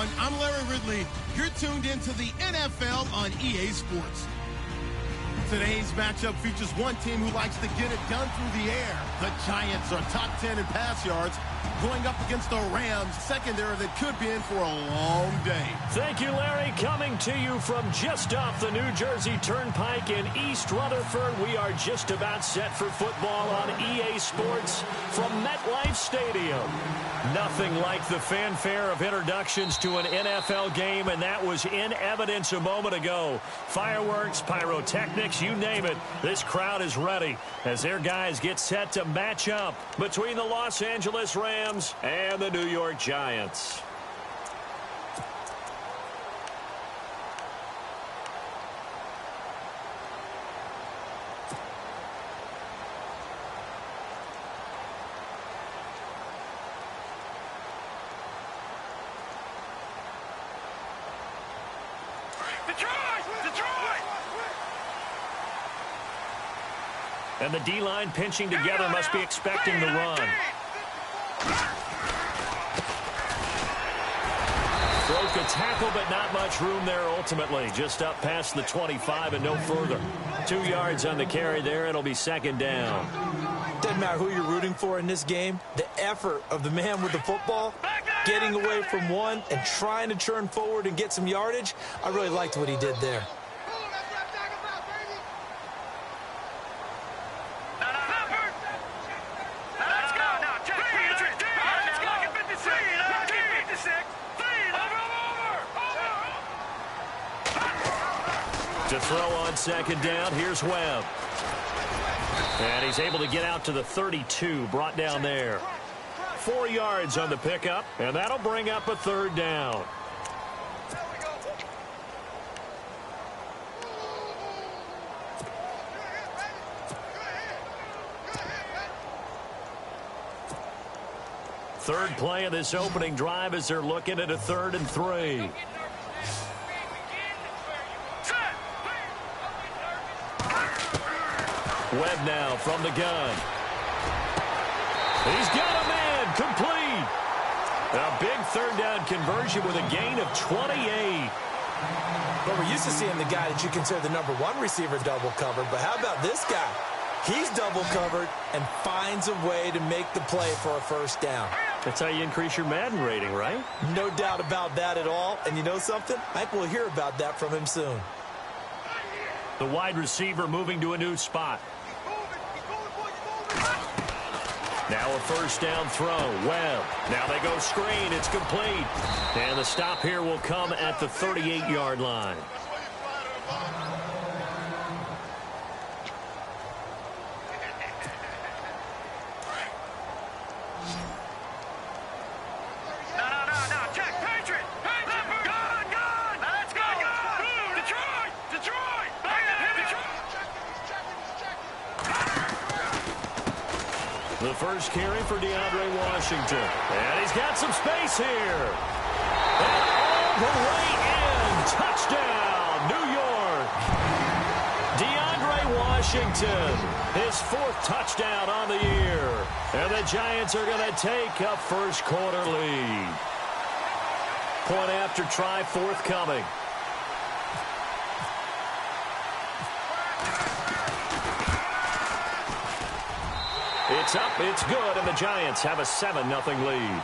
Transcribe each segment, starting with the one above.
everyone. I'm Larry Ridley. You're tuned into the NFL on EA Sports. Today's matchup features one team who likes to get it done through the air. The Giants are top 10 in pass yards, going up against the Rams secondary that could be in for a long day. Thank you, Larry. Coming to you from just off the New Jersey Turnpike in East Rutherford, we are just about set for football on EA Sports from MetLife Stadium. Nothing like the fanfare of introductions to an NFL game, and that was in evidence a moment ago. Fireworks, pyrotechnics, you name it. This crowd is ready as their guys get set to match up between the Los Angeles Rams and the New York Giants. And the D-line pinching together must be expecting the run. Broke a tackle, but not much room there ultimately. Just up past the 25 and no further. 2 yards on the carry there. It'll be second down. Doesn't matter who you're rooting for in this game. The effort of the man with the football, getting away from one and trying to turn forward and get some yardage. I really liked what he did there. To throw on second down, here's Webb. And he's able to get out to the 32, brought down there. 4 yards on the pickup, and that'll bring up a third down. Third play of this opening drive as they're looking at a 3rd and 3. Webb now from the gun. He's got a man complete. A big third down conversion with a gain of 28. Well, we're used to seeing the guy that you consider the #1 receiver double covered, but how about this guy? He's double covered and finds a way to make the play for a first down. That's how you increase your Madden rating, right? No doubt about that at all. And you know something? I think we'll hear about that from him soon. The wide receiver moving to a new spot. Now a first down throw. Webb. Now they go screen. It's complete. And the stop here will come at the 38-yard line. The first carry for DeAndre Washington. And he's got some space here. And all the way in. Touchdown, New York. DeAndre Washington, his 4th touchdown on the year. And the Giants are going to take a first-quarter lead. Point after try forthcoming. It's up, it's good, and the Giants have a 7-0 lead.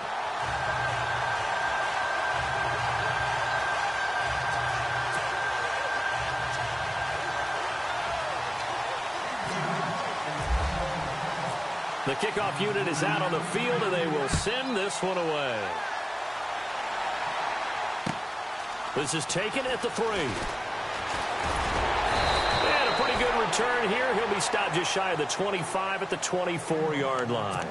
The kickoff unit is out on the field, and they will send this one away. This is taken at the 3. Pretty good return here. He'll be stopped just shy of the 25 at the 24-yard line.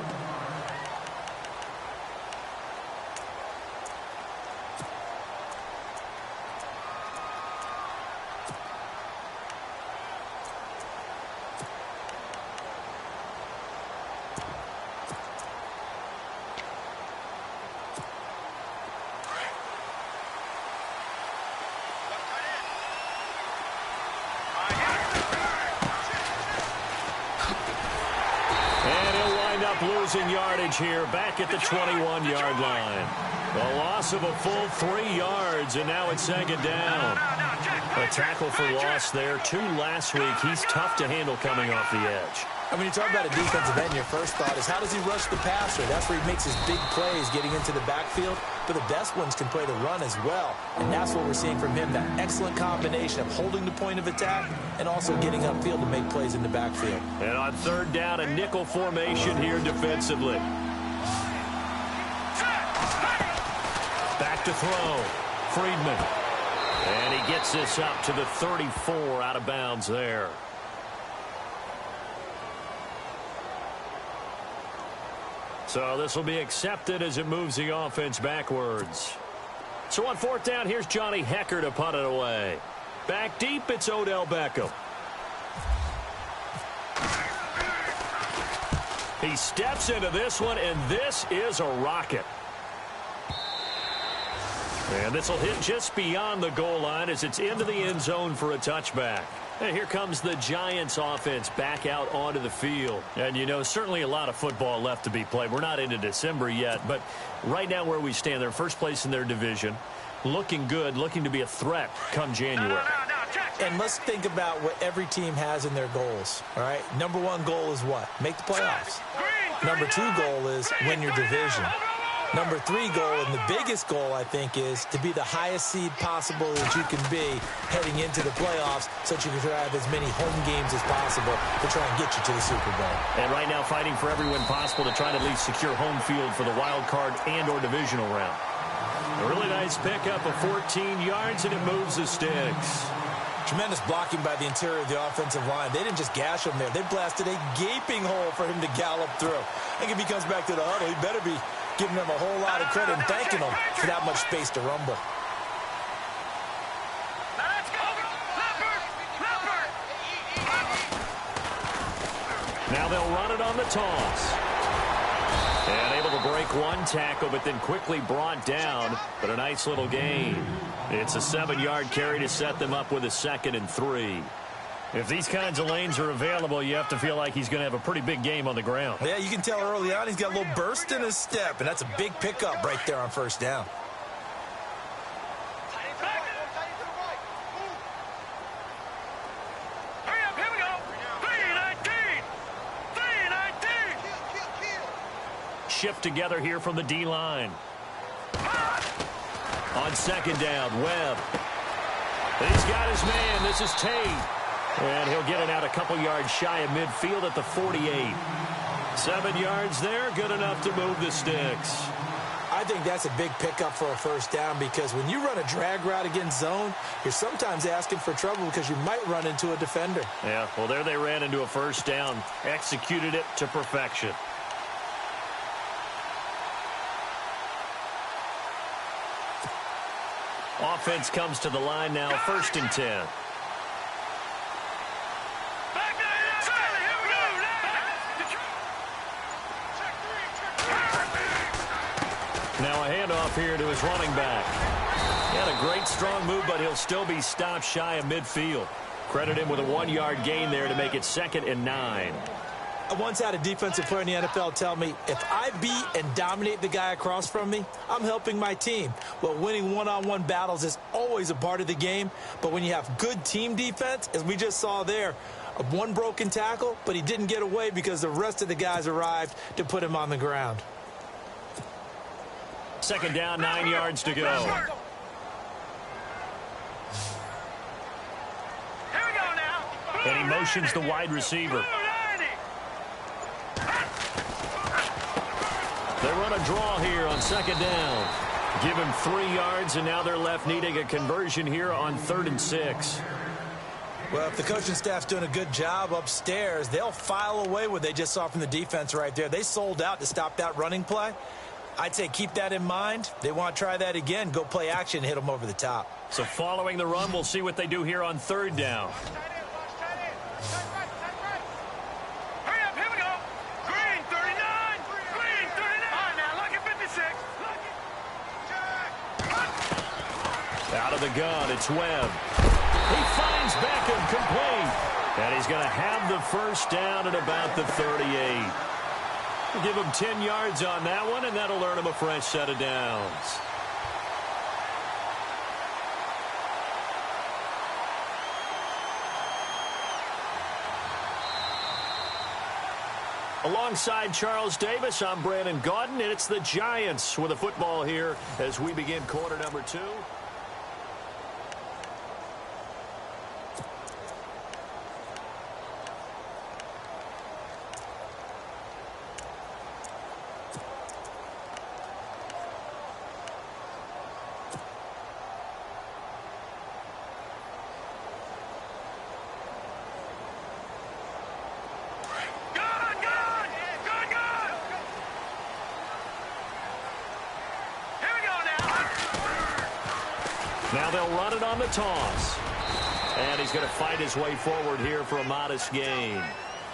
goes in yardage here, back at the 21-yard line. A loss of a full 3 yards, and now it's second down. A tackle for loss there. 2 last week. He's tough to handle coming off the edge. I mean, you talk about a defensive end, your first thought is, how does he rush the passer? That's where he makes his big plays, getting into the backfield. But the best ones can play the run as well. And that's what we're seeing from him, that excellent combination of holding the point of attack and also getting upfield to make plays in the backfield. And on third down, a nickel formation here defensively. Back to throw. Friedman. And he gets this up to the 34, out of bounds there. So this will be accepted as it moves the offense backwards. So on fourth down, here's Johnny Hecker to punt it away. Back deep, it's Odell Beckham. He steps into this one, and this is a rocket. And this will hit just beyond the goal line as it's into the end zone for a touchback. And here comes the Giants offense back out onto the field. And, you know, certainly a lot of football left to be played. We're not into December yet, but right now where we stand, they're first place in their division. Looking good, looking to be a threat come January. And let's think about what every team has in their goals, all right? Number 1 goal is what? Make the playoffs. Number 2 goal is win your division. Number 3 goal, and the biggest goal, I think, is to be the highest seed possible that you can be heading into the playoffs so that you can have as many home games as possible to try and get you to the Super Bowl. And right now fighting for every win possible to try to at least secure home field for the wild card and or divisional round. A really nice pickup of 14 yards, and it moves the sticks. Tremendous blocking by the interior of the offensive line. They didn't just gash him there. They blasted a gaping hole for him to gallop through. I think if he comes back to the huddle, he better be giving them a whole lot of credit and thanking them for that much space to rumble. Now they'll run it on the toss. And able to break one tackle, but then quickly brought down. But a nice little gain. It's a 7-yard carry to set them up with a 2nd and 3. If these kinds of lanes are available, you have to feel like he's going to have a pretty big game on the ground. Yeah, you can tell early on he's got a little burst in his step, and that's a big pickup right there on first down. Shift together here from the D-line. On second down, Webb. He's got his man. This is Tate. And he'll get it out a couple yards shy of midfield at the 48. 7 yards there, good enough to move the sticks. I think that's a big pickup for a first down because when you run a drag route against zone, you're sometimes asking for trouble because you might run into a defender. Yeah, well, there they ran into a first down. Executed it to perfection. Offense comes to the line now, 1st and 10. Now a handoff here to his running back. He had a great strong move, but he'll still be stopped shy of midfield. Credit him with a 1-yard gain there to make it 2nd and 9. I once had a defensive player in the NFL tell me, if I beat and dominate the guy across from me, I'm helping my team. Well, winning one-on-one battles is always a part of the game, but when you have good team defense, as we just saw there, one broken tackle, but he didn't get away because the rest of the guys arrived to put him on the ground. 2nd down, 9 yards to go. And he motions the wide receiver. They run a draw here on 2nd down. Give him 3 yards, and now they're left needing a conversion here on 3rd and 6. Well, if the coaching staff's doing a good job upstairs, they'll file away what they just saw from the defense right there. They sold out to stop that running play. I'd say keep that in mind. They want to try that again. Go play action, hit them over the top. So following the run, we'll see what they do here on 3rd down. Out of the gun, it's Webb. He finds Beckham complete. And he's going to have the first down at about the 38. Give him 10 yards on that one, and that'll earn him a fresh set of downs. Alongside Charles Davis, I'm Brandon Gaudin, and it's the Giants with the football here as we begin quarter number 2. Now they'll run it on the toss. And he's going to fight his way forward here for a modest gain.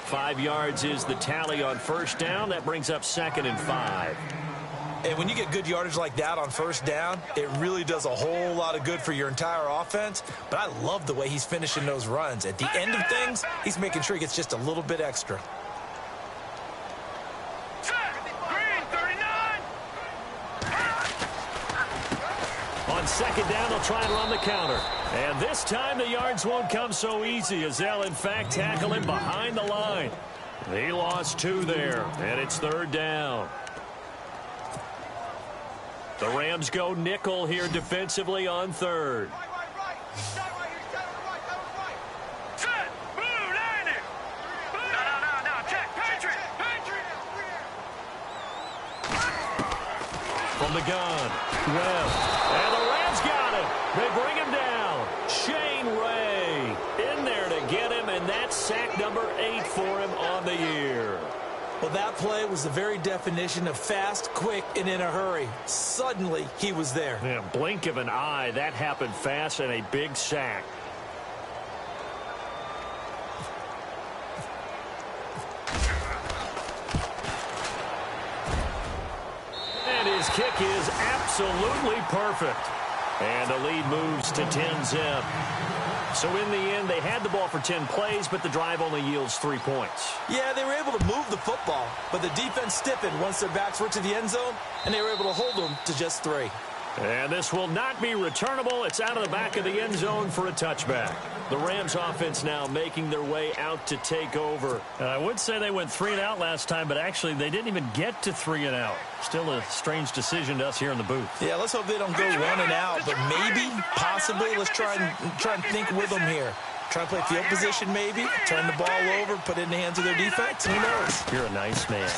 5 yards is the tally on first down. That brings up 2nd and 5. And when you get good yardage like that on first down, it really does a whole lot of good for your entire offense. But I love the way he's finishing those runs. At the end of things, he's making sure he gets just a little bit extra. On 2nd down, they'll try and run the counter. And this time the yards won't come so easy as they'll, in fact, tackle him behind the line. He lost 2 there, and it's 3rd down. The Rams go nickel here defensively on 3rd. From the gun, Webb. And the Rams got him. They bring him down. Shane Ray in there to get him, and that's sack number 8 for him on the year. Well, that play was the very definition of fast, quick, and in a hurry. Suddenly, he was there. Yeah, blink of an eye. That happened fast and a big sack. And his kick is absolutely perfect. And the lead moves to 10-zip. So in the end, they had the ball for 10 plays, but the drive only yields 3 points. Yeah, they were able to move the football, but the defense stiffened once their backs were to the end zone, and they were able to hold them to just 3. And this will not be returnable. It's out of the back of the end zone for a touchback. The Rams offense now making their way out to take over. I would say they went 3 and out last time, but actually they didn't even get to 3 and out. Still a strange decision to us here in the booth. Yeah, let's hope they don't go 1 and out, but maybe, possibly, let's try and think with them here. Try to play field position maybe, turn the ball over, put it in the hands of their defense. Who knows? You're a nice man.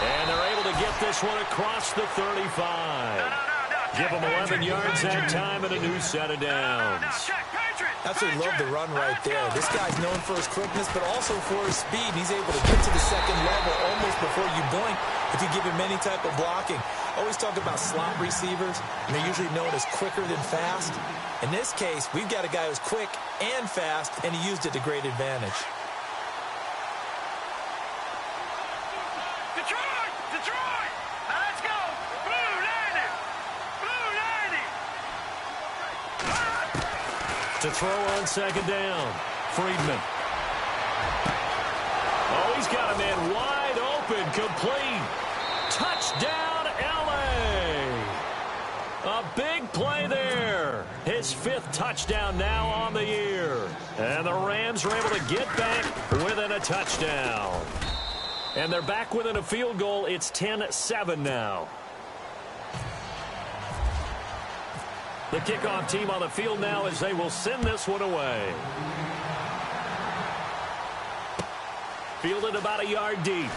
And they're able to get this one across the 35. Give them 11 yards that time and a new set of downs. Absolutely love the run right there. This guy's known for his quickness, but also for his speed. He's able to get to the second level almost before you blink if you give him any type of blocking. Always talk about slot receivers, and they're usually known as quicker than fast. In this case, we've got a guy who's quick and fast, and he used it to great advantage. To throw on 2nd down, Friedman. Oh, he's got a man wide open, complete. Touchdown, L.A. A big play there. His 5th touchdown now on the year. And the Rams are able to get back within a touchdown. And they're back within a field goal. It's 10-7 now. The kickoff team on the field now as they will send this one away. Fielded about a yard deep.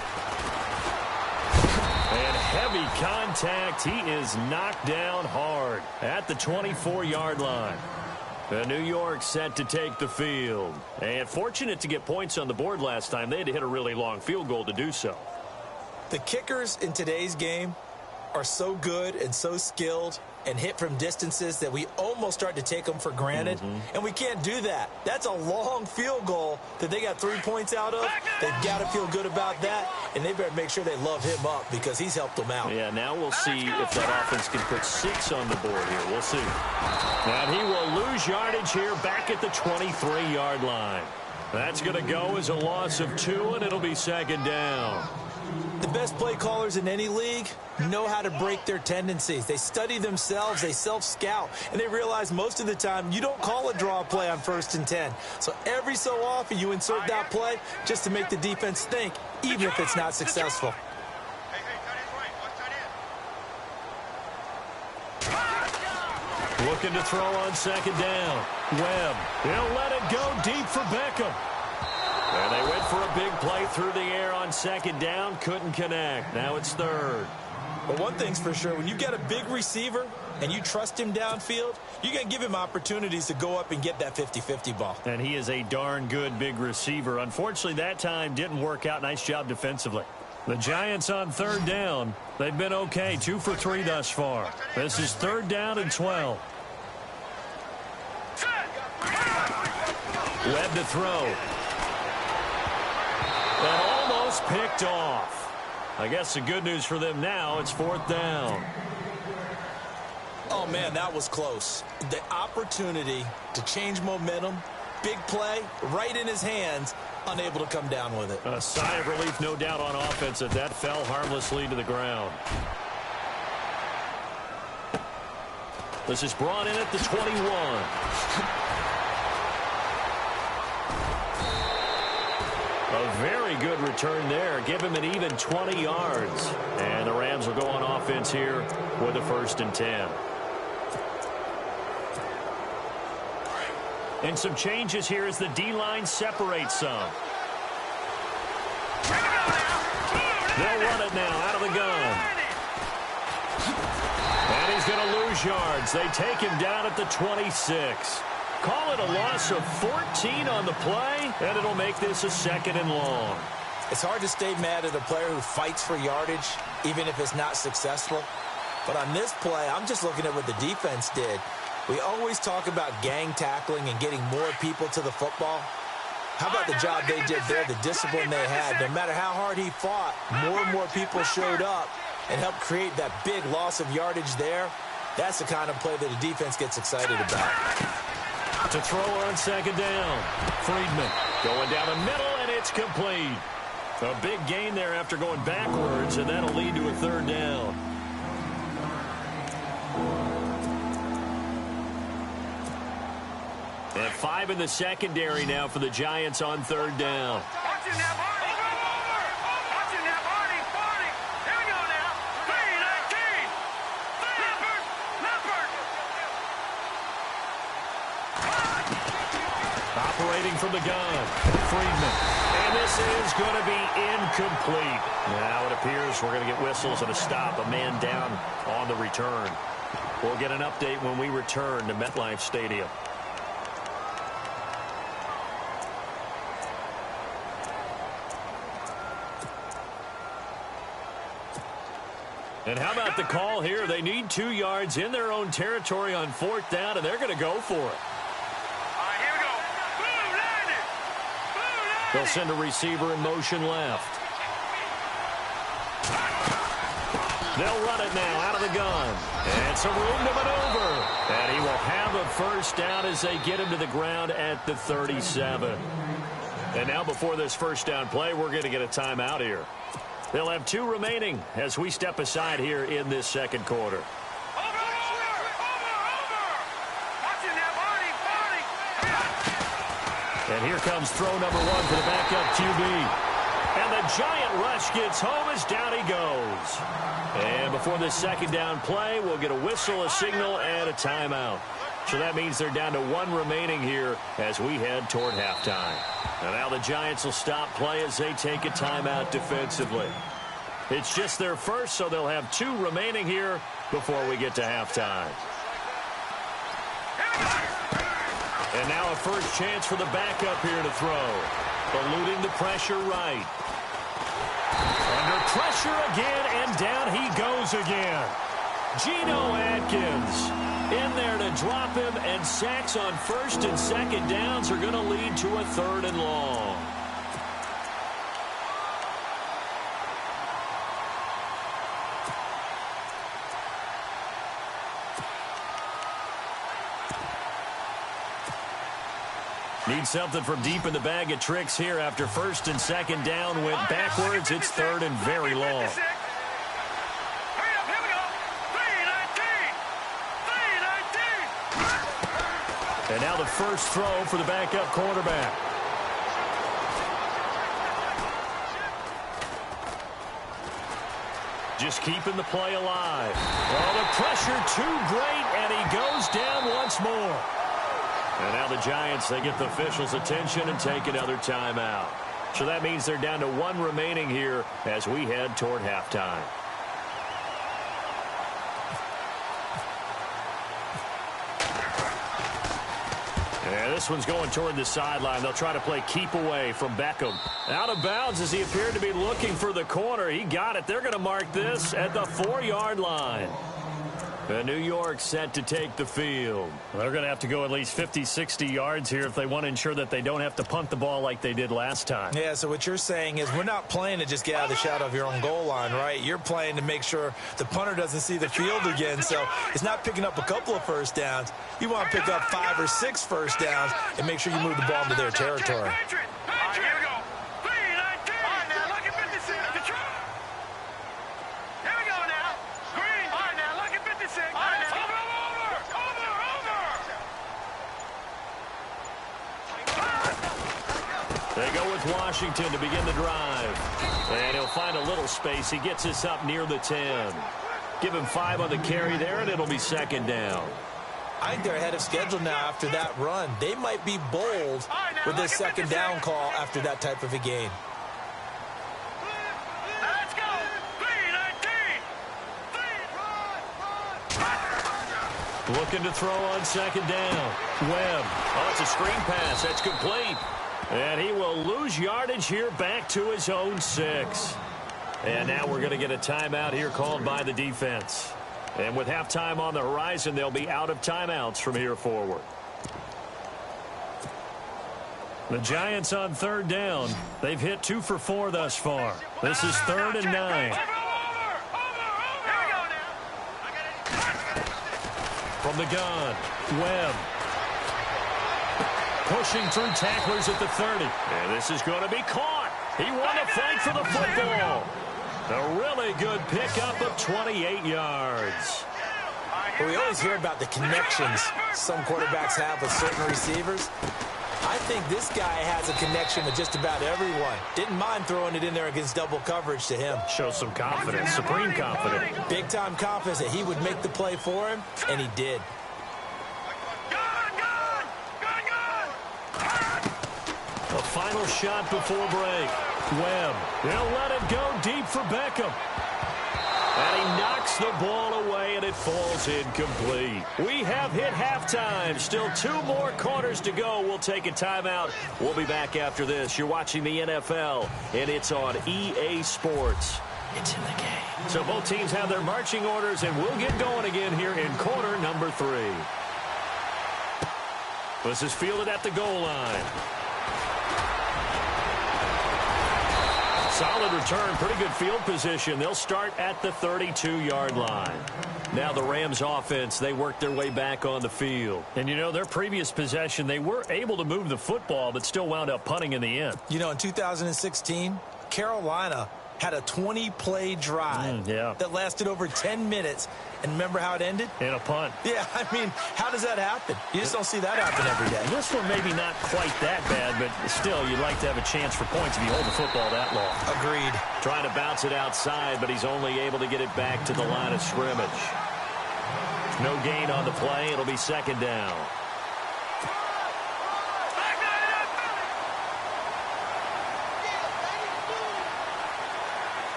And heavy contact. He is knocked down hard at the 24-yard line. The New York set to take the field. And fortunate to get points on the board last time. They had to hit a really long field goal to do so. The kickers in today's game are so good and so skilled and hit from distances that we almost start to take them for granted. And we can't do that. That's a long field goal that they got 3 points out of. They've got to feel good about that, and they better make sure they love him up because he's helped them out. Yeah, now we'll see if that offense can put 6 on the board here. We'll see. And he will lose yardage here back at the 23-yard line. That's going to go as a loss of 2, and it'll be second down. The best play callers in any league know how to break their tendencies. They study themselves, they self-scout, and they realize most of the time you don't call a draw play on 1st and 10. So every so often you insert that play just to make the defense think, even if it's not successful. Looking to throw on second down. Webb, he'll let it go deep for Beckham. And they went for a big play through the air on second down. Couldn't connect. Now it's 3rd. But one thing's for sure, when you get a big receiver and you trust him downfield, you're going to give him opportunities to go up and get that 50-50 ball. And he is a darn good big receiver. Unfortunately, that time didn't work out. Nice job defensively. The Giants on 3rd down. They've been okay. 2 for 3 thus far. This is 3rd down and 12. Webb to throw. And almost picked off. I guess the good news for them now, it's 4th down. Oh, man, that was close. The opportunity to change momentum, big play, right in his hands, unable to come down with it. A sigh of relief, no doubt, on offense that fell harmlessly to the ground. This is brought in at the 21. A very good return there. Give him an even 20 yards. And the Rams will go on offense here with a 1st and 10. And some changes here as the D-line separates some. They'll run it now out of the gun. And he's going to lose yards. They take him down at the 26. Call it a loss of 14 on the play, and it'll make this a 2nd and long. It's hard to stay mad at a player who fights for yardage, even if it's not successful. But on this play, I'm just looking at what the defense did. We always talk about gang tackling and getting more people to the football. How about the job they did there, the discipline they had? No matter how hard he fought, more and more people showed up and helped create that big loss of yardage there. That's the kind of play that the defense gets excited about. To throw on second down. Friedman going down the middle, and it's complete. A big gain there after going backwards, and that'll lead to a 3rd down. And 5 in the secondary now for the Giants on 3rd down. Operating from the gun, Friedman. And this is going to be incomplete. Now it appears we're going to get whistles and a stop. A man down on the return. We'll get an update when we return to MetLife Stadium. And how about the call here? They need 2 yards in their own territory on 4th down, and they're going to go for it. They'll send a receiver in motion left. They'll run it now out of the gun. And some room to maneuver. And he will have a 1st down as they get him to the ground at the 37. And now before this 1st down play, we're going to get a timeout here. They'll have 2 remaining as we step aside here in this 2nd quarter. And here comes throw number 1 for the backup QB. And the giant rush gets home as down he goes. And before this 2nd down play, we'll get a whistle, a signal, and a timeout. So that means they're down to 1 remaining here as we head toward halftime. And now the Giants will stop play as they take a timeout defensively. It's just their first, so they'll have 2 remaining here before we get to halftime. And now a first chance for the backup here to throw. Eluding the pressure right. Under pressure again, and down he goes again. Geno Atkins in there to drop him, and sacks on 1st and 2nd downs are going to lead to a 3rd and long. Need something from deep in the bag of tricks here after first and second down went backwards. It's third and very long. And now the first throw for the backup quarterback. Just keeping the play alive. Oh, the pressure too great, and he goes down once more. And now the Giants, they get the officials' attention and take another timeout. So that means they're down to one remaining here as we head toward halftime. And this one's going toward the sideline. They'll try to play keep away from Beckham. Out of bounds as he appeared to be looking for the corner. He got it. They're going to mark this at the 4-yard line. New York set to take the field. They're going to have to go at least 50, 60 yards here if they want to ensure that they don't have to punt the ball like they did last time. Yeah, so what you're saying is we're not playing to just get out of the shadow of your own goal line, right? You're playing to make sure the punter doesn't see the field again. So it's not picking up a couple of first downs. You want to pick up 5 or 6 first downs and make sure you move the ball into their territory. They go with Washington to begin the drive. And he'll find a little space. He gets us up near the 10. Give him 5 on the carry there, and it'll be second down. I think they're ahead of schedule now after that run. They might be bold with this second down call after that type of a game. Let's go. 3-19. Looking to throw on second down. Webb. Oh, it's a screen pass. That's complete. And he will lose yardage here back to his own 6. And now we're going to get a timeout here called by the defense. And with halftime on the horizon, they'll be out of timeouts from here forward. The Giants on third down. They've hit 2 for 4 thus far. This is 3rd and 9. From the gun, Webb. Pushing through tacklers at the 30. And this is going to be caught. He won the fight for the football. A really good pickup of 28 yards. Well, we always hear about the connections some quarterbacks have with certain receivers. I think this guy has a connection with just about everyone. Didn't mind throwing it in there against double coverage to him. Shows some confidence, supreme confidence. Big-time confidence that he would make the play for him, and he did. A final shot before break. Webb, they'll let it go deep for Beckham. And he knocks the ball away, and it falls incomplete. We have hit halftime. Still 2 more quarters to go. We'll take a timeout. We'll be back after this. You're watching the NFL, and it's on EA Sports. It's in the game. So both teams have their marching orders, and we'll get going again here in quarter number 3. This is fielded at the goal line. Solid return, pretty good field position. They'll start at the 32-yard line. Now the Rams offense, they work their way back on the field. And, you know, their previous possession, they were able to move the football, but still wound up punting in the end. You know, in 2016, Carolina had a 20-play drive that lasted over 10 minutes. And remember how it ended? In a punt. Yeah, I mean, how does that happen? You just don't see that happen every day. This one maybe not quite that bad, but still, you'd like to have a chance for points if you hold the football that long. Agreed. Trying to bounce it outside, but he's only able to get it back to the line of scrimmage. No gain on the play. It'll be second down.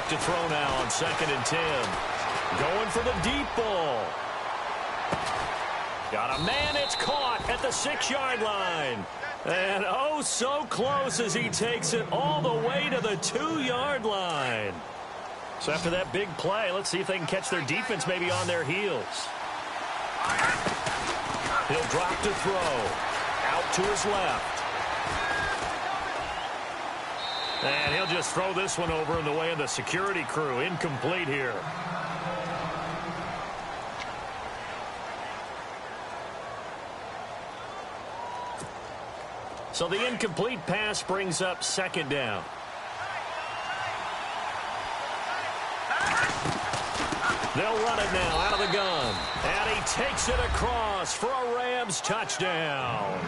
To throw now on 2nd and 10. Going for the deep ball. Got a man. It's caught at the 6-yard line. And oh, so close as he takes it all the way to the 2-yard line. So after that big play, let's see if they can catch their defense maybe on their heels. He'll drop to throw. Out to his left. And he'll just throw this one over in the way of the security crew. Incomplete here. So the incomplete pass brings up second down. They'll run it now out of the gun. And he takes it across for a Rams touchdown.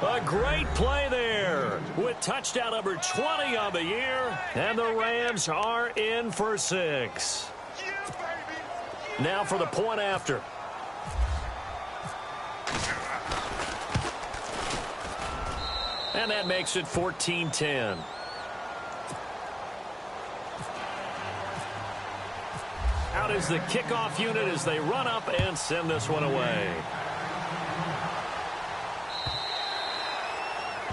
A great play there with touchdown number 20 on the year. And the Rams are in for 6. Now for the point after. And that makes it 14-10. Out is the kickoff unit as they run up and send this one away.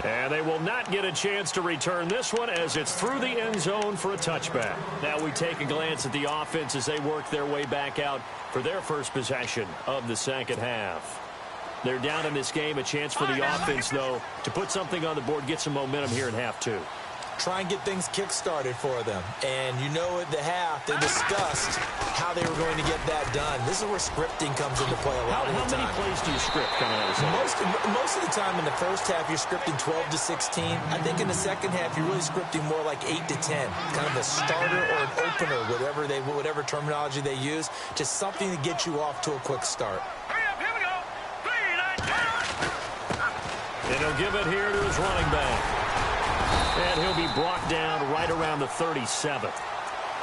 And they will not get a chance to return this one as it's through the end zone for a touchback. Now we take a glance at the offense as they work their way back out for their first possession of the second half. They're down in this game. A chance for the offense, though, to put something on the board, get some momentum here in half 2. Try and get things kick-started for them. And you know at the half, they discussed how they were going to get that done. This is where scripting comes into play a lot of the time. How many plays do you script coming out of this? Most of the time in the first half, you're scripting 12 to 16. I think in the second half, you're really scripting more like 8 to 10. Kind of a starter or an opener, whatever terminology they use. Just something to get you off to a quick start. And he'll give it here to his running back. And he'll be brought down right around the 37th.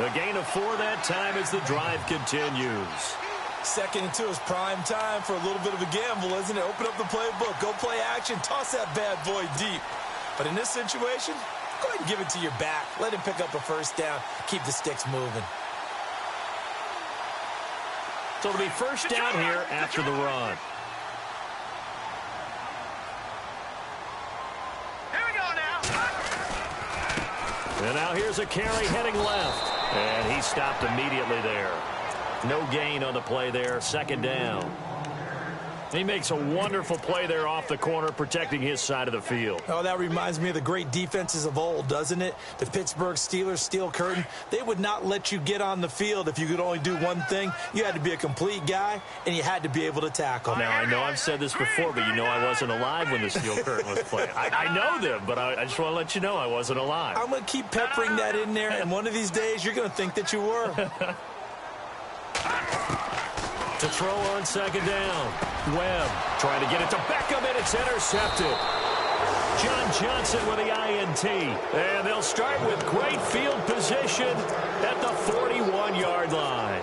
A gain of 4 that time as the drive continues. Second and 2 is prime time for a little bit of a gamble, isn't it? Open up the playbook, go play action, toss that bad boy deep. But in this situation, go ahead and give it to your back. Let him pick up a first down. Keep the sticks moving. So it'll be first down here after the run. And now here's a carry heading left. And he stopped immediately there. No gain on the play there. Second down. He makes a wonderful play there off the corner, protecting his side of the field. Oh, that reminds me of the great defenses of old, doesn't it? The Pittsburgh Steelers, Steel Curtain, they would not let you get on the field if you could only do one thing. You had to be a complete guy, and you had to be able to tackle. Now, I know I've said this before, but you know I wasn't alive when the Steel Curtain was playing. I know them, but I just want to let you know I wasn't alive. I'm going to keep peppering that in there, and one of these days you're going to think that you were. To throw on second down. Webb trying to get it to Beckham, and it's intercepted. John Johnson with the INT. And they'll start with great field position at the 41-yard line.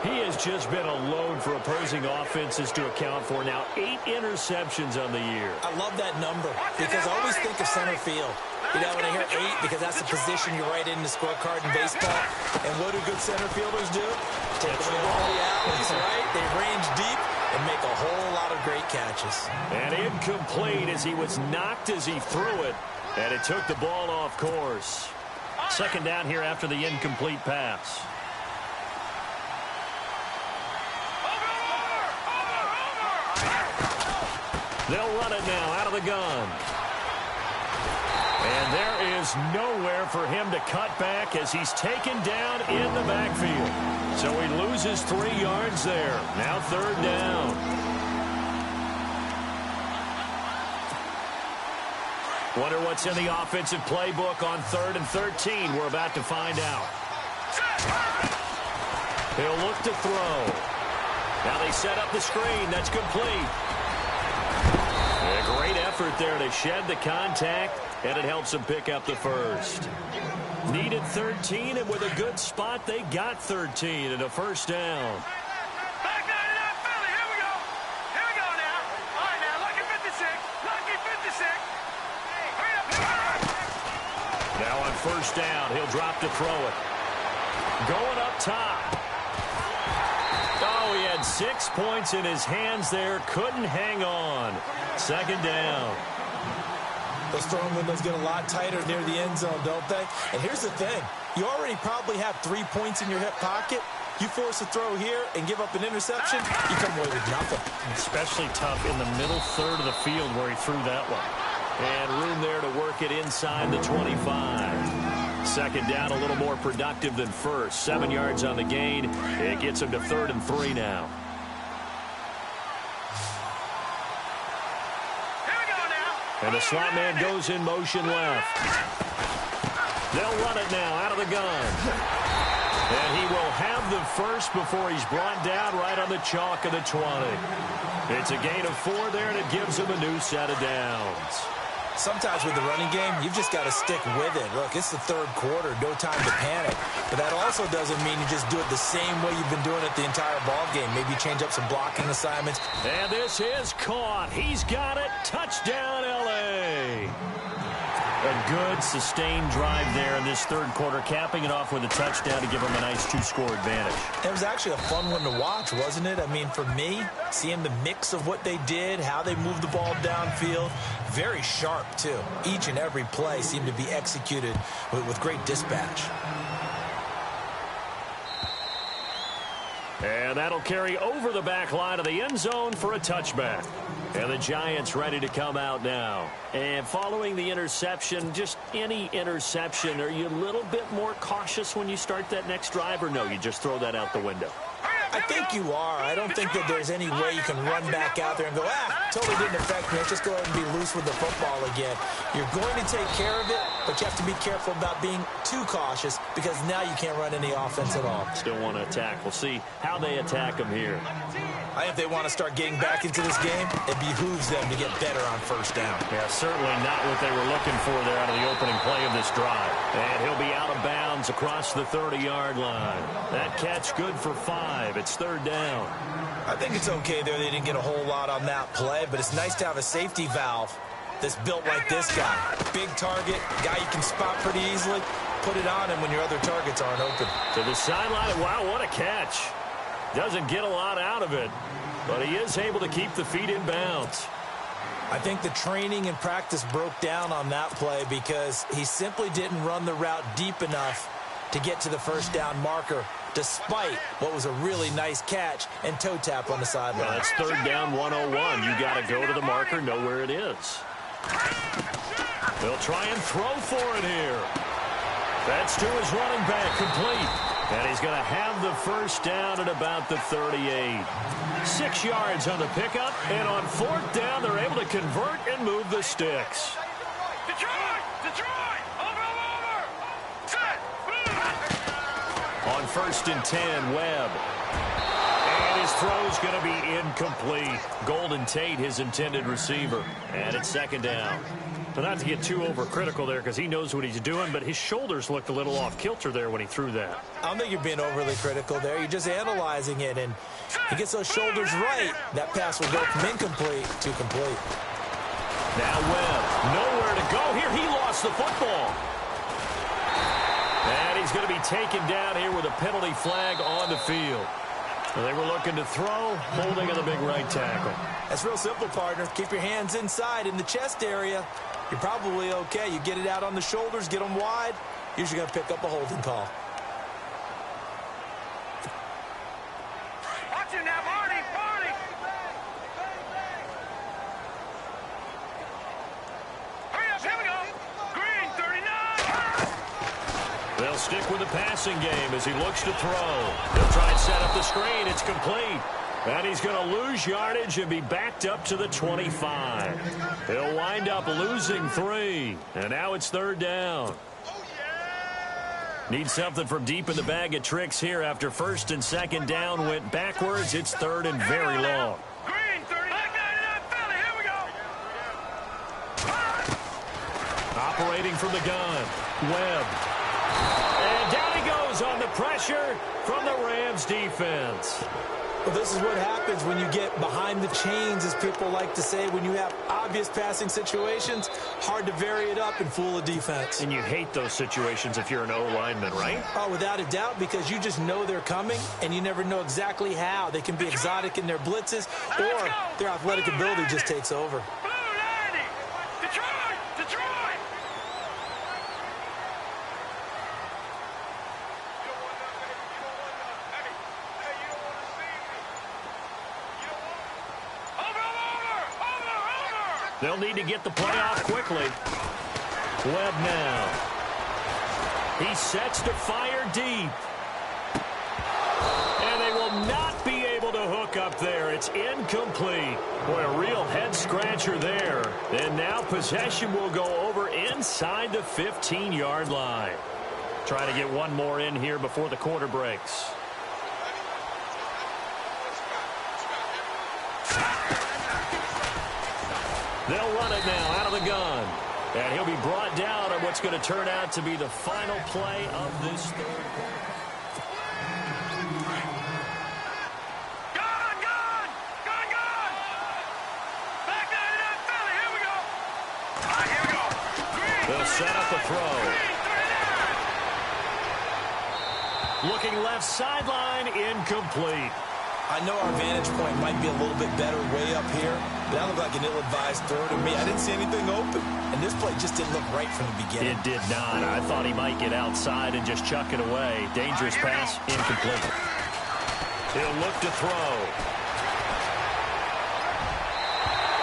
He has just been a load for opposing offenses to account for. Now 8 interceptions on the year. I love that number because I always think of center field. You know, when I hear 8, because that's the position you write in the scorecard in baseball. And what do good center fielders do? Take away all the alleys, right? They range deep and make a whole lot of great catches. And incomplete as he was knocked as he threw it. And it took the ball off course. Second down here after the incomplete pass. They'll run it now out of the gun. And there is nowhere for him to cut back as he's taken down in the backfield. So he loses 3 yards there. Now third down. Wonder what's in the offensive playbook on 3rd and 13. We're about to find out. He'll look to throw. Now they set up the screen. That's complete. A great effort there to shed the contact, and it helps them pick up the first. Needed 13, and with a good spot, they got 13 and a first down. Back 99 Philly, here we go. Here we go now. All right, now, lucky 56. Lucky 56. Hurry up. Now on first down, he'll drop to throw it. Going up top. Oh, he had 6 points in his hands there. Couldn't hang on. Second down. Those throwing windows get a lot tighter near the end zone, don't they? And here's the thing. You already probably have 3 points in your hip pocket. You force a throw here and give up an interception, you come away with nothing. Especially tough in the middle third of the field where he threw that one. And room there to work it inside the 25. Second down, a little more productive than first. 7 yards on the gain. It gets him to 3rd and 3 now. Here we go now. And the slot man goes in motion left. They'll run it now out of the gun. And he will have the first before he's brought down right on the chalk of the 20. It's a gain of 4 there, and it gives him a new set of downs. Sometimes with the running game, you've just got to stick with it. Look, it's the third quarter, no time to panic. But that also doesn't mean you just do it the same way you've been doing it the entire ball game. Maybe change up some blocking assignments. And this is caught. He's got it. Touchdown, L.A. A good, sustained drive there in this third quarter, capping it off with a touchdown to give him a nice 2-score advantage. It was actually a fun one to watch, wasn't it? I mean, for me, seeing the mix of what they did, how they moved the ball downfield, very sharp, too. Each and every play seemed to be executed with great dispatch. And that'll carry over the back line of the end zone for a touchback. And the Giants ready to come out now. And following the interception, just any interception, are you a little bit more cautious when you start that next drive, or no, you just throw that out the window? I think you are. I don't think that there's any way you can run back out there and go, totally didn't affect me. Let's just go ahead and be loose with the football again. You're going to take care of it, but you have to be careful about being too cautious because now you can't run any offense at all. Still want to attack. We'll see how they attack him here. I think if they want to start getting back into this game, it behooves them to get better on first down. Yeah, certainly not what they were looking for there out of the opening play of this drive. And he'll be out of bounds across the 30-yard line. That catch good for 5. It's third down. I think it's okay there. They didn't get a whole lot on that play, but it's nice to have a safety valve that's built like this guy. Big target, guy you can spot pretty easily. Put it on him when your other targets aren't open. To the sideline. Wow, what a catch. Doesn't get a lot out of it, but he is able to keep the feet in bounds. I think the training and practice broke down on that play because he simply didn't run the route deep enough to get to the first down marker, despite what was a really nice catch and toe tap on the sideline. Well, it's third down 101. You got to go to the marker, know where it is. They'll try and throw for it here. That's to his running back, complete. And he's going to have the first down at about the 38. 6 yards on the pickup, and on fourth down, they're able to convert and move the sticks. Detroit! Detroit! Over! Set! On 1st and 10, Webb. And his throw's going to be incomplete. Golden Tate, his intended receiver. And it's second down. But not to get too overcritical there because he knows what he's doing, but his shoulders looked a little off kilter there when he threw that. I don't think you're being overly critical there. You're just analyzing it, and he gets those shoulders right. That pass will go from incomplete to complete. Now Webb, nowhere to go here. He lost the football. And he's going to be taken down here with a penalty flag on the field. Well, they were looking to throw, holding on the big right tackle. That's real simple, partner. Keep your hands inside in the chest area. You're probably okay. You get it out on the shoulders, get them wide. Usually going to pick up a holding call. Watch it now, Marty! Marty! Hurry up, here we go! Green, 39! They'll stick with the passing game as he looks to throw. They'll try and set up the screen. It's complete. And he's going to lose yardage and be backed up to the 25. He'll wind up losing 3. And now it's third down. Need something from deep in the bag of tricks here after 1st and 2nd down went backwards. It's 3rd and very long. Green, 39, Philly, here we go! Operating from the gun, Webb. And down he goes on the pressure from the Rams defense. Well, this is what happens when you get behind the chains, as people like to say. When you have obvious passing situations, hard to vary it up and fool a defense. And you hate those situations if you're an O-lineman, right? Oh, without a doubt, because you just know they're coming, and you never know exactly how. They can be exotic in their blitzes, or their athletic ability just takes over. Blue 90! Detroit! Detroit! They'll need to get the play off quickly. Webb now. He sets to fire deep. And they will not be able to hook up there. It's incomplete. Boy, a real head-scratcher there And now possession will go over inside the 15-yard line. Trying to get one more in here before the quarter breaks. They'll run it now out of the gun. And he'll be brought down on what's going to turn out to be the final play of this third quarter. They'll set up a throw. Looking left sideline, incomplete. I know our vantage point might be a little bit better way up here, but that looked like an ill-advised throw to me. I didn't see anything open, and this play just didn't look right from the beginning. It did not. I thought he might get outside and just chuck it away. Dangerous pass, incomplete. He'll look to throw.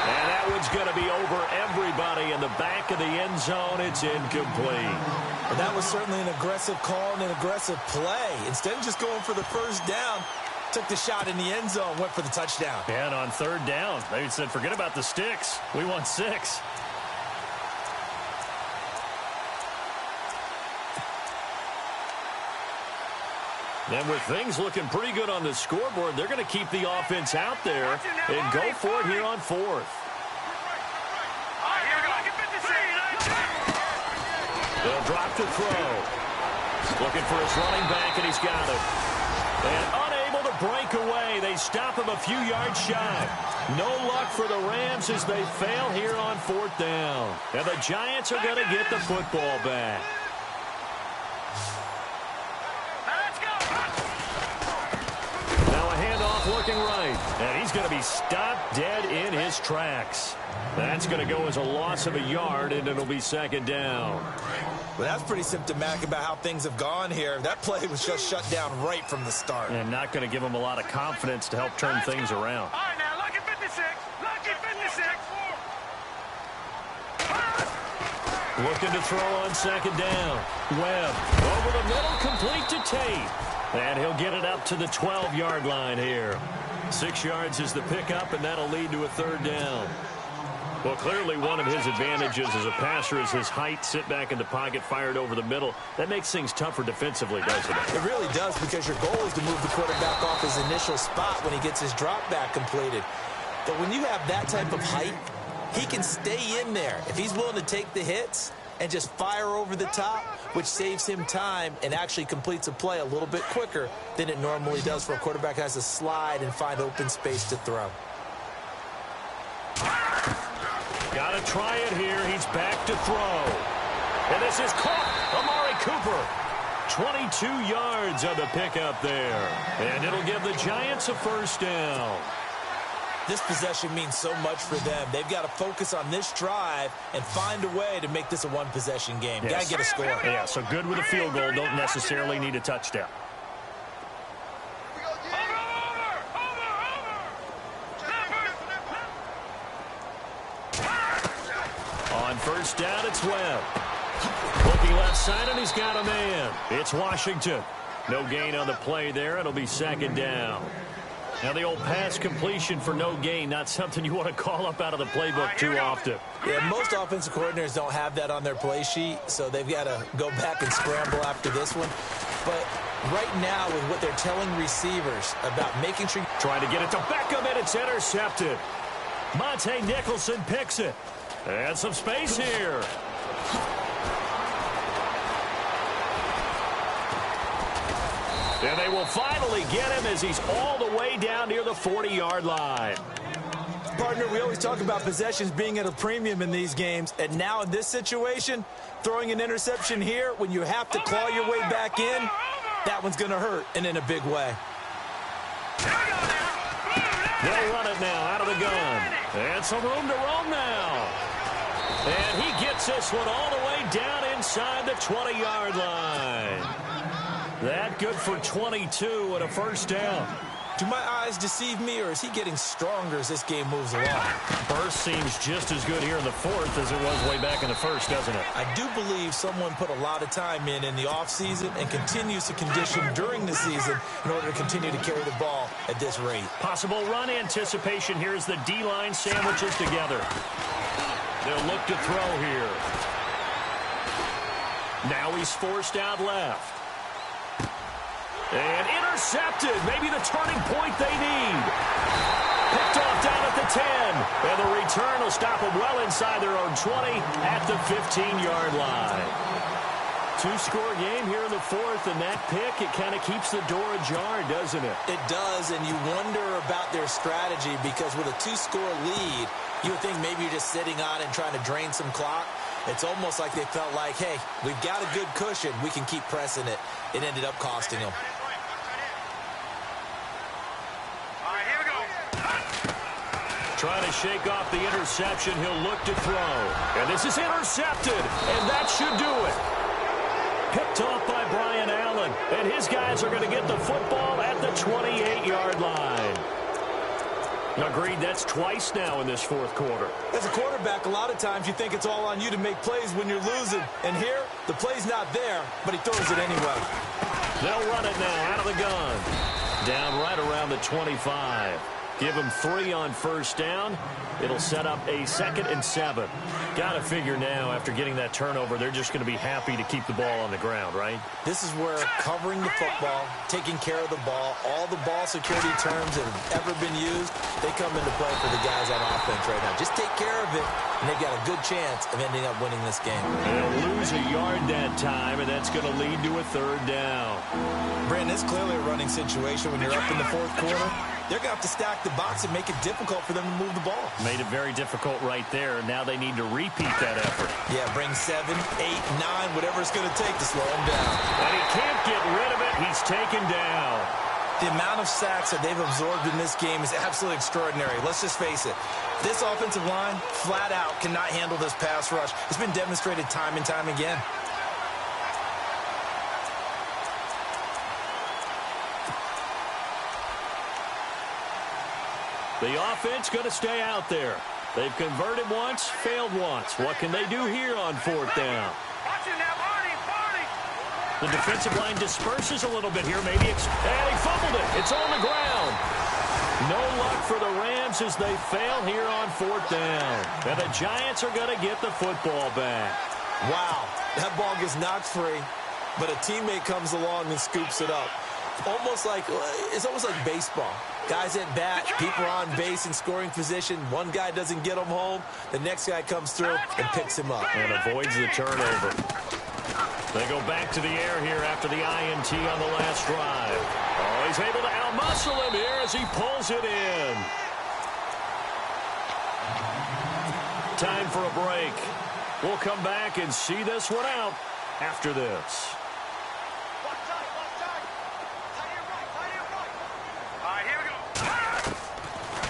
And that one's going to be over everybody in the back of the end zone. It's incomplete. Well, that was certainly an aggressive call and an aggressive play. Instead of just going for the first down, took the shot in the end zone, went for the touchdown. And on third down, they said, forget about the sticks. We want 6. And with things looking pretty good on the scoreboard, they're going to keep the offense out there and go for it here on 4th. They'll drop to throw. Looking for his running back, and he's got it. And unable to break away. They stop him a few yards shy. No luck for the Rams as they fail here on 4th down. And the Giants are going to get the football back. Now a handoff looking right. And he's going to be stopped dead in his tracks. That's going to go as a loss of a yard, and it'll be 2nd down. Well, that's pretty symptomatic about how things have gone here. That play was just shut down right from the start. And not going to give him a lot of confidence to help turn things around. All right, now, lucky 56. Lucky 56. Looking to throw on 2nd down. Webb over the middle, complete to Tate. And he'll get it up to the 12-yard line here. 6 yards is the pickup, and that'll lead to a 3rd down. Well, clearly one of his advantages as a passer is his height, sit back in the pocket, fired over the middle. That makes things tougher defensively, doesn't it? It really does, because your goal is to move the quarterback off his initial spot when he gets his drop back completed. But when you have that type of height, he can stay in there. If he's willing to take the hits and just fire over the top, which saves him time and actually completes a play a little bit quicker than it normally does for a quarterback who has to slide and find open space to throw. Got to try it here. He's back to throw. And this is caught. Amari Cooper. 22 yards on the pickup there. And it'll give the Giants a 1st down. This possession means so much for them. They've got to focus on this drive and find a way to make this a one-possession game. Yes. Got to get a score. Yeah, so good with a field goal. Don't necessarily need a touchdown. On 1st down, it's Webb. Looking left side, and he's got a man. It's Washington. No gain on the play there. It'll be 2nd down. Now, the old pass completion for no gain, not something you want to call up out of the playbook too often. Yeah, most offensive coordinators don't have that on their play sheet, so they've got to go back and scramble after this one. But right now, with what they're telling receivers about making sure... Trying to get it to Beckham, and it's intercepted. Monte Nicholson picks it. And some space here. And they will finally get him as he's all the way down near the 40-yard line. Partner, we always talk about possessions being at a premium in these games. And now in this situation, throwing an interception here when you have to claw your way back in, that one's going to hurt, and in a big way. They'll run it now out of the gun. And some room to roam now. And he gets this one all the way down inside the 20-yard line. That good for 22 and a 1st down. Do my eyes deceive me, or is he getting stronger as this game moves along? Burst seems just as good here in the 4th as it was way back in the 1st, doesn't it? I do believe someone put a lot of time in the offseason and continues to condition during the season in order to continue to carry the ball at this rate. Possible run anticipation here as the D-line sandwiches together. They'll look to throw here. Now he's forced out left. And intercepted. Maybe the turning point they need. Picked off down at the 10. And the return will stop them well inside their own 20 at the 15-yard line. Two-score game here in the fourth, and that pick, it kind of keeps the door ajar, doesn't it? It does, and you wonder about their strategy because with a two-score lead, you would think maybe you're just sitting on and trying to drain some clock. It's almost like they felt like, hey, we've got a good cushion. We can keep pressing it. It ended up costing them. All right, here we go. Trying to shake off the interception. He'll look to throw. And this is intercepted, and that should do it. Picked off by Brian Allen. And his guys are going to get the football at the 28-yard line. Agreed, that's twice now in this fourth quarter. As a quarterback, a lot of times you think it's all on you to make plays when you're losing. And here, the play's not there, but he throws it anyway. They'll run it now out of the gun. Down right around the 25. Give him 3 on first down. It'll set up a 2nd and 7. Got to figure now, after getting that turnover, they're just going to be happy to keep the ball on the ground, right? This is where covering the football, taking care of the ball, all the ball security terms that have ever been used, they come into play for the guys on offense right now. Just take care of it, and they've got a good chance of ending up winning this game. They'll lose a yard that time, and that's going to lead to a 3rd down. Brandon, it's clearly a running situation when you're up in the fourth quarter. They're going to have to stack the box and make it difficult for them to move the ball. Made it very difficult right there. Now they need to repeat that effort. Yeah, bring 7, 8, 9, whatever it's going to take to slow him down. And he can't get rid of it. He's taken down. The amount of sacks that they've absorbed in this game is absolutely extraordinary. Let's just face it. This offensive line, flat out, cannot handle this pass rush. It's been demonstrated time and time again. The offense going to stay out there. They've converted once, failed once. What can they do here on 4th down? Watch it now, Barney. The defensive line disperses a little bit here. Maybe and he fumbled it. It's on the ground. No luck for the Rams as they fail here on 4th down. And the Giants are going to get the football back. Wow, that ball gets knocked free, but a teammate comes along and scoops it up. It's almost like baseball. Guys at bat, people are on base in scoring position. One guy doesn't get him home. The next guy comes through and picks him up. And avoids the turnover. They go back to the air here after the INT on the last drive. Oh, he's able to outmuscle him here as he pulls it in. Time for a break. We'll come back and see this one out after this.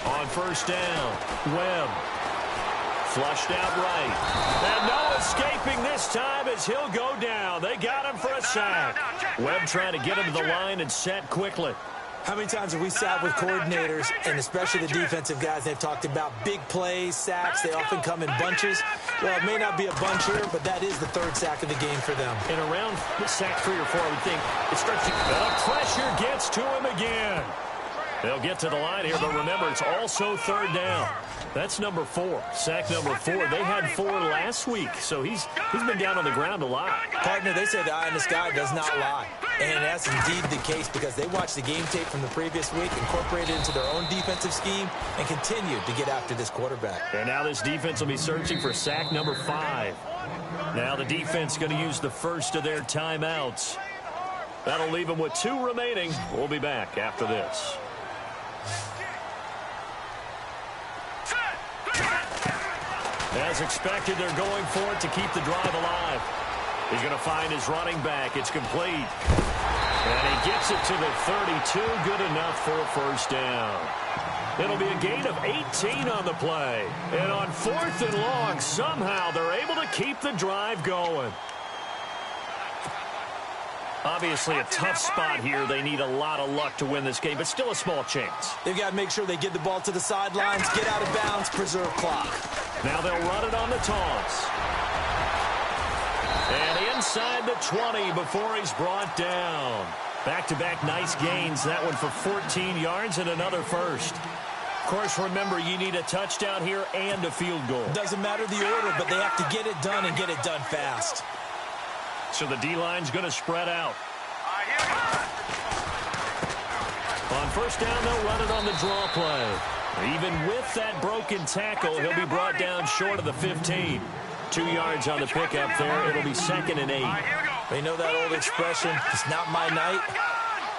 On first down, Webb. Flushed out right. And no escaping this time as he'll go down. They got him for a sack. Webb trying to get him to the line and set quickly. How many times have we sat with coordinators, and especially the defensive guys, they've talked about big plays, sacks. They often come in bunches. Well, it may not be a bunch here, but that is the 3rd sack of the game for them. In around sack 3 or 4, I would think it starts to... The pressure gets to him again. They'll get to the line here, but remember, it's also 3rd down. That's number 4, sack number 4. They had 4 last week, so he's been down on the ground a lot. Partner, they say the eye in the sky does not lie. And that's indeed the case because they watched the game tape from the previous week, incorporated it into their own defensive scheme, and continued to get after this quarterback. And now this defense will be searching for sack number 5. Now the defense going to use the first of their timeouts. That'll leave them with 2 remaining. We'll be back after this. As expected, they're going for it to keep the drive alive. He's going to find his running back. It's complete. And he gets it to the 32. Good enough for a first down. It'll be a gain of 18 on the play. And on 4th and long, somehow they're able to keep the drive going. Obviously a tough spot here. They need a lot of luck to win this game, but still a small chance. They've got to make sure they get the ball to the sidelines, get out of bounds, preserve clock. Now they'll run it on the toss. And inside the 20 before he's brought down. Back-to-back nice gains. That one for 14 yards and another first. course, remember, you need a touchdown here and a field goal. Doesn't matter the order, but they have to get it done and get it done fast. So the D-line's going to spread out. On first down, they'll run it on the draw play. Even with that broken tackle, he'll be brought down short of the 15. 2 yards on the pickup there. It'll be 2nd and 8. They know that old expression, it's not my night.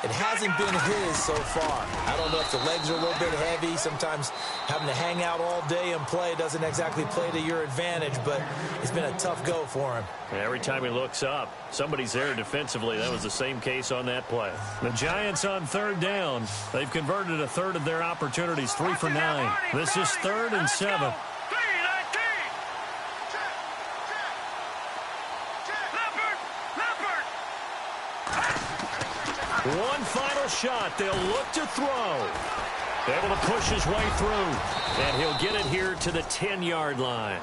It hasn't been his so far. I don't know if the legs are a little bit heavy. Sometimes having to hang out all day and play doesn't exactly play to your advantage, but it's been a tough go for him. Every time he looks up, somebody's there defensively. That was the same case on that play. The Giants on 3rd down. They've converted a third of their opportunities, 3 for 9. This is 3rd and 7. One final shot. They'll look to throw. Able to push his way through. And he'll get it here to the 10-yard line.